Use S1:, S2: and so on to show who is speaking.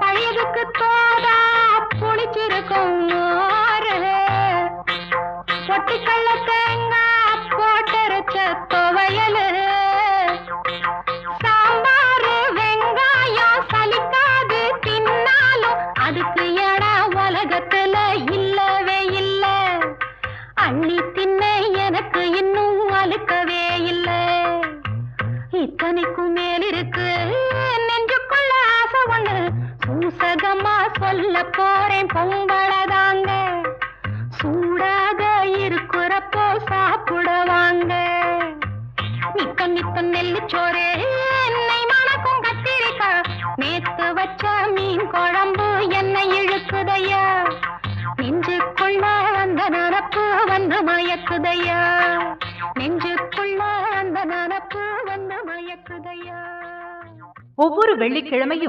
S1: பழையதுக்கு தோதா புளிச்சிருக்கும் மோரு, பொட்டுக்கல்ல தேங்காய் போட்டரைச்ச துவையலு, சாம்பாரு வெங்காயம் சலிக்காது தின்னாலும் அதுக்கு இடம் உலகத்துல இல்லவே இல்ல. அள்ளி தின்ன எனக்கு இன்னும் அழுக்கவே இல்ல. இத்தனைக்கும் மேலிருக்கு நெஞ்சுக்குள்ள ஆசை ஒண்ணு, சூசகமா சொல்ல போறேன் பொங்கலதாங்க. சூடாக இருக்கிறப்போ சாப்பிடுவாங்க. நித்த நித்த நெல்லுச்சோறு என்னை மணக்கும் கத்திரிக்காய், நேத்து வச்ச மீன் குழம்பு என்னை இழுக்குதையா. நெஞ்சுக்குள்ள அந்த நனப்பு வந்து மயக்குதையா. நெஞ்சுக்குள்ள அந்த நனப்பு வந்து மயக்குதையா.
S2: ஒவ்வொரு வெள்ளிக்கிழமையும்